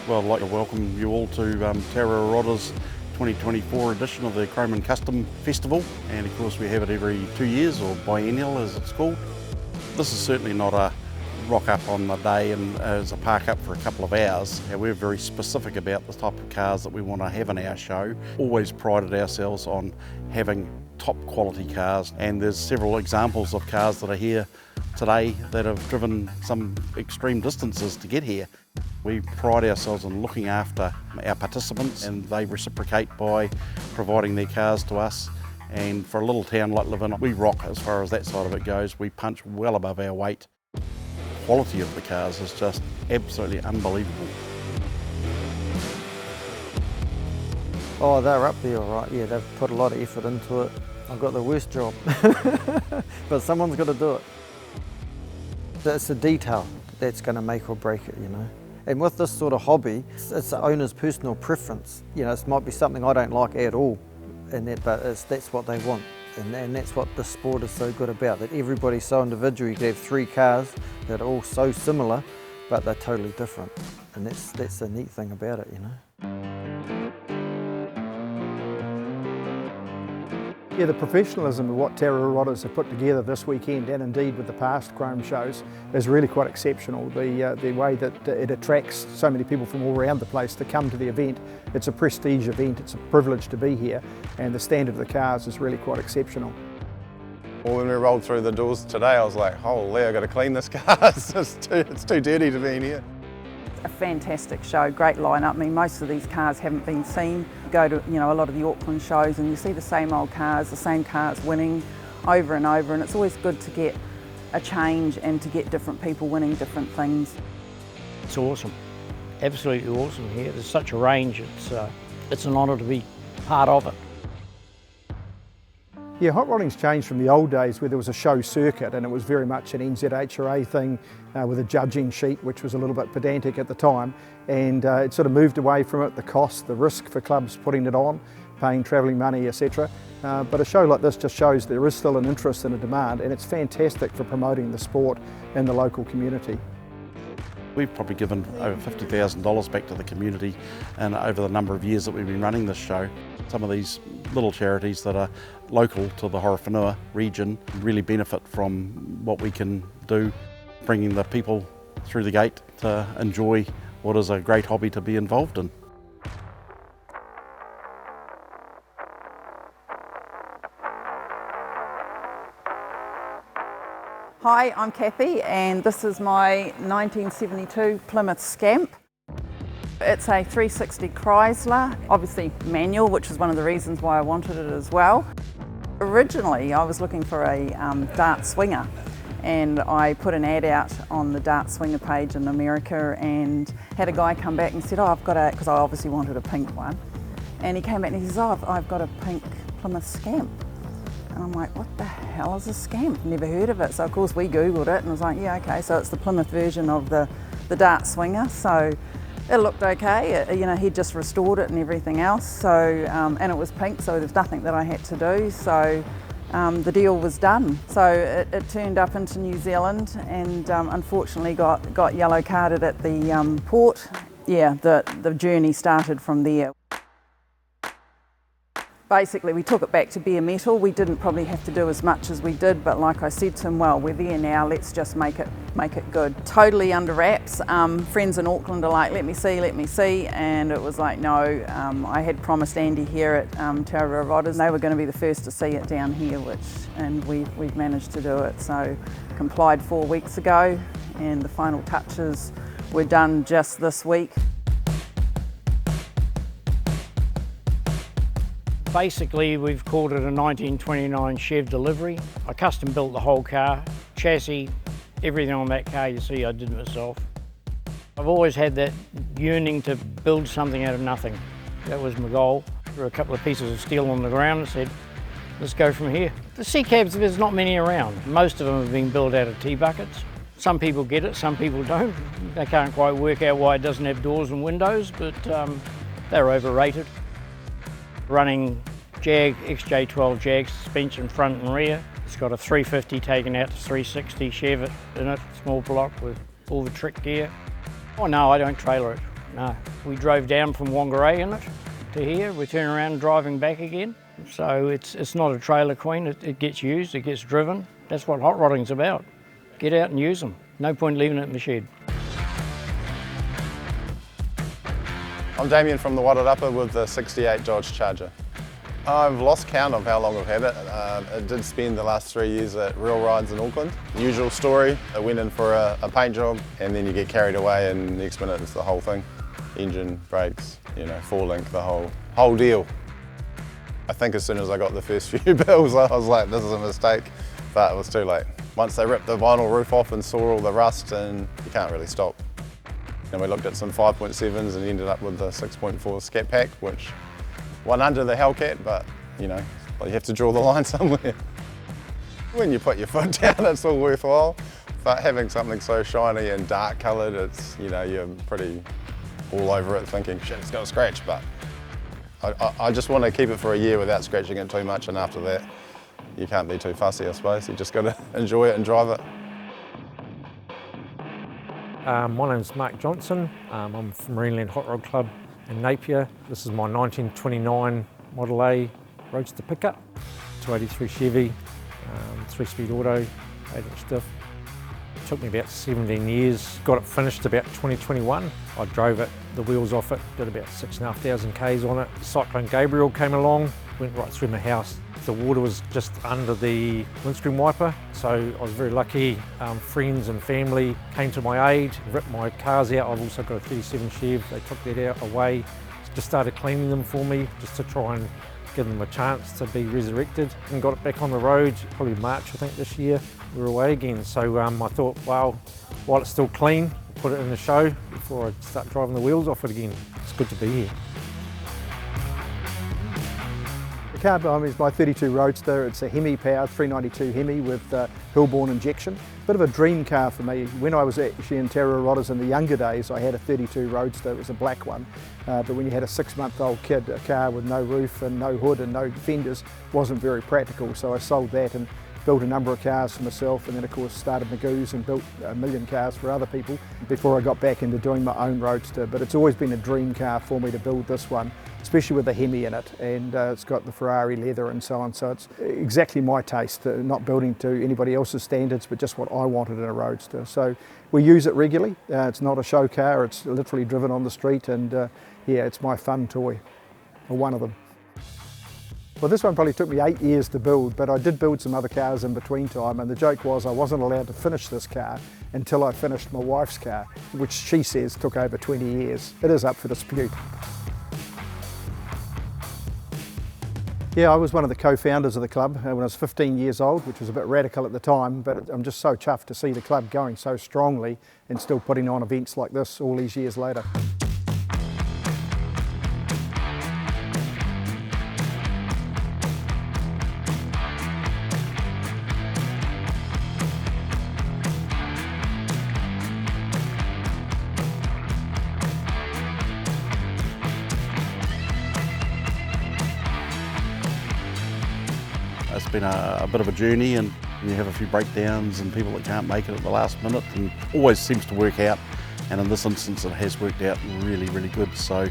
Well, I'd like to welcome you all to Tararua Rodders 2024 edition of the Chrome and Custom Festival, and of course we have it every 2 years, or biennial as it's called. This is certainly not a rock up on the day and as a park up for a couple of hours. We're very specific about the type of cars that we want to have in our show. Always prided ourselves on having top quality cars, and there's several examples of cars that are here today that have driven some extreme distances to get here. We pride ourselves on looking after our participants, and they reciprocate by providing their cars to us. And for a little town like Levin, we rock as far as that side of it goes. We punch well above our weight. The quality of the cars is just absolutely unbelievable. Oh, they're up there all right. Yeah, they've put a lot of effort into it. I've got the worst job, but someone's got to do it. It's the detail that's going to make or break it, you know. And with this sort of hobby, it's the owner's personal preference. You know, it might be something I don't like at all, but that's what they want. And that's what the sport is so good about, that everybody's so individual. You could have 3 cars that are all so similar, but they're totally different. And that's the neat thing about it, you know. Yeah, the professionalism of what Tararua Rodders have put together this weekend, and indeed with the past Chrome shows, is really quite exceptional. The way that it attracts so many people from all around the place to come to the event. It's a prestige event, it's a privilege to be here, and the standard of the cars is really quite exceptional. Well, when we rolled through the doors today, I was like, holy, I've got to clean this car. It's too dirty to be in here. A fantastic show, great lineup. I mean, most of these cars haven't been seen. You go to, a lot of the Auckland shows and you see the same old cars, the same cars winning over and over, and it's always good to get a change and to get different people winning different things. It's awesome, absolutely awesome here. There's such a range. It's an honour to be part of it. Yeah, hot rodding's changed from the old days where there was a show circuit and it was very much an NZHRA thing with a judging sheet, which was a little bit pedantic at the time, and it sort of moved away from it, the cost, the risk for clubs putting it on, paying travelling money, etc. But a show like this just shows there is still an interest and a demand, and it's fantastic for promoting the sport in the local community. We've probably given over $50,000 back to the community and over the number of years that we've been running this show. Some of these little charities that are local to the Horowhenua region really benefit from what we can do, bringing the people through the gate to enjoy what is a great hobby to be involved in. Hi, I'm Kathy, and this is my 1972 Plymouth Scamp. It's a 360 Chrysler, obviously manual, which is one of the reasons why I wanted it as well. Originally, I was looking for a Dart Swinger, and I put an ad out on the Dart Swinger page in America and had a guy come back and said, I've got a, because I obviously wanted a pink one, and he came back and he says, I've got a pink Plymouth Scamp. And I'm like, what the hell is a Scamp? Never heard of it. So of course we Googled it and I was like, yeah, okay, so it's the Plymouth version of the Dart Swinger. So it looked okay, he'd just restored it and everything else. So, and it was pink, so there's nothing that I had to do. So the deal was done. So it turned up into New Zealand and unfortunately got yellow carded at the port. Yeah, the journey started from there. Basically, we took it back to bare metal. We didn't probably have to do as much as we did, but like I said to him, well, we're there now, let's just make it good. Totally under wraps. Friends in Auckland are like, let me see, and it was like, no. I had promised Andy here at Tararua Rodders, they were going to be the first to see it down here, and we've managed to do it. So complied 4 weeks ago, and the final touches were done just this week. Basically, we've called it a 1929 Chev delivery. I custom built the whole car, chassis, everything on that car you see I did myself. I've always had that yearning to build something out of nothing. That was my goal. Threw a couple of pieces of steel on the ground and said, let's go from here. The sea cabs, there's not many around. Most of them have been built out of tea buckets. Some people get it, some people don't. They can't quite work out why it doesn't have doors and windows, but they're overrated. Running Jag, XJ12 Jag suspension front and rear. It's got a 350 taken out to 360 Chev in it, small block with all the trick gear. Oh no, I don't trailer it. No, we drove down from Whangarei in it to here. We turn around driving back again. So it's not a trailer queen. It gets used, it gets driven. That's what hot rodding's about. Get out and use them. No point leaving it in the shed. I'm Damien from the Wairarapa with the 68 Dodge Charger. I've lost count of how long I've had it. It did spend the last 3 years at Real Rides in Auckland. Usual story, I went in for a paint job and then you get carried away and next minute it's the whole thing. Engine, brakes, you know, 4-link, the whole deal. I think as soon as I got the first few bills I was like, this is a mistake, but it was too late. Once they ripped the vinyl roof off and saw all the rust, and you can't really stop. And we looked at some 5.7s and ended up with the 6.4 Scat Pack, which went under the Hellcat, but you know, you have to draw the line somewhere. When you put your foot down, it's all worthwhile. But having something so shiny and dark coloured, it's, you know, you're pretty all over it thinking, shit, it's got a scratch, but I just want to keep it for a year without scratching it too much, and after that, you can't be too fussy, I suppose. You just got to enjoy it and drive it. My name's Mark Johnson. I'm from Marineland Hot Rod Club in Napier. This is my 1929 Model A Roadster pickup, 283 Chevy, 3-speed auto, 8-inch diff. It took me about 17 years, got it finished about 2021. I drove it, the wheels off it, did about 6,500 Ks on it. Cyclone Gabriel came along, went right through my house. The water was just under the windscreen wiper, so I was very lucky. Friends and family came to my aid, ripped my cars out. I've also got a 37 Chev, they took that out away, just started cleaning them for me, just to try and give them a chance to be resurrected, and got it back on the road, probably March I think this year, we were away again. So I thought, well, while it's still clean, put it in the show before I start driving the wheels off it again. It's good to be here. The car behind me is my 32 Roadster. It's a Hemi powered 392 Hemi with Hillborn injection. Bit of a dream car for me. When I was actually in Tararua Rodders in the younger days, I had a 32 Roadster. It was a black one. But when you had a 6-month-old kid, a car with no roof and no hood and no fenders wasn't very practical. So I sold that and built a number of cars for myself, and then of course started Magoo's and built a million cars for other people before I got back into doing my own Roadster. But it's always been a dream car for me to build this one, especially with the Hemi in it, and it's got the Ferrari leather and so on, so it's exactly my taste, not building to anybody else's standards, but just what I wanted in a Roadster. So we use it regularly. It's not a show car, it's literally driven on the street, and yeah, it's my fun toy, or one of them. Well, this one probably took me 8 years to build, but I did build some other cars in between time, and the joke was I wasn't allowed to finish this car until I finished my wife's car, which she says took over 20 years. It is up for dispute. Yeah, I was one of the co-founders of the club when I was 15 years old, which was a bit radical at the time, but I'm just so chuffed to see the club going so strongly and still putting on events like this all these years later. It's been a bit of a journey, and you have a few breakdowns and people that can't make it at the last minute, and always seems to work out, and in this instance it has worked out really, really good. So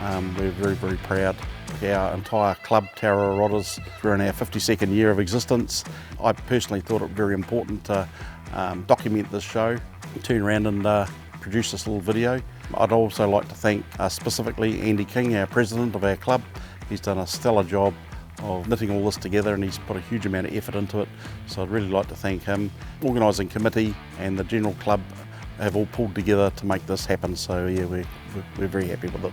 we're very, very proud. Our entire club, Tararua Rodders, we're in our 52nd year of existence. I personally thought it very important to document this show, turn around and produce this little video. I'd also like to thank specifically Andy King, our president of our club. He's done a stellar job of knitting all this together, and he's put a huge amount of effort into it, so I'd really like to thank him. Organising committee and the general club have all pulled together to make this happen, so yeah, we're very happy with it.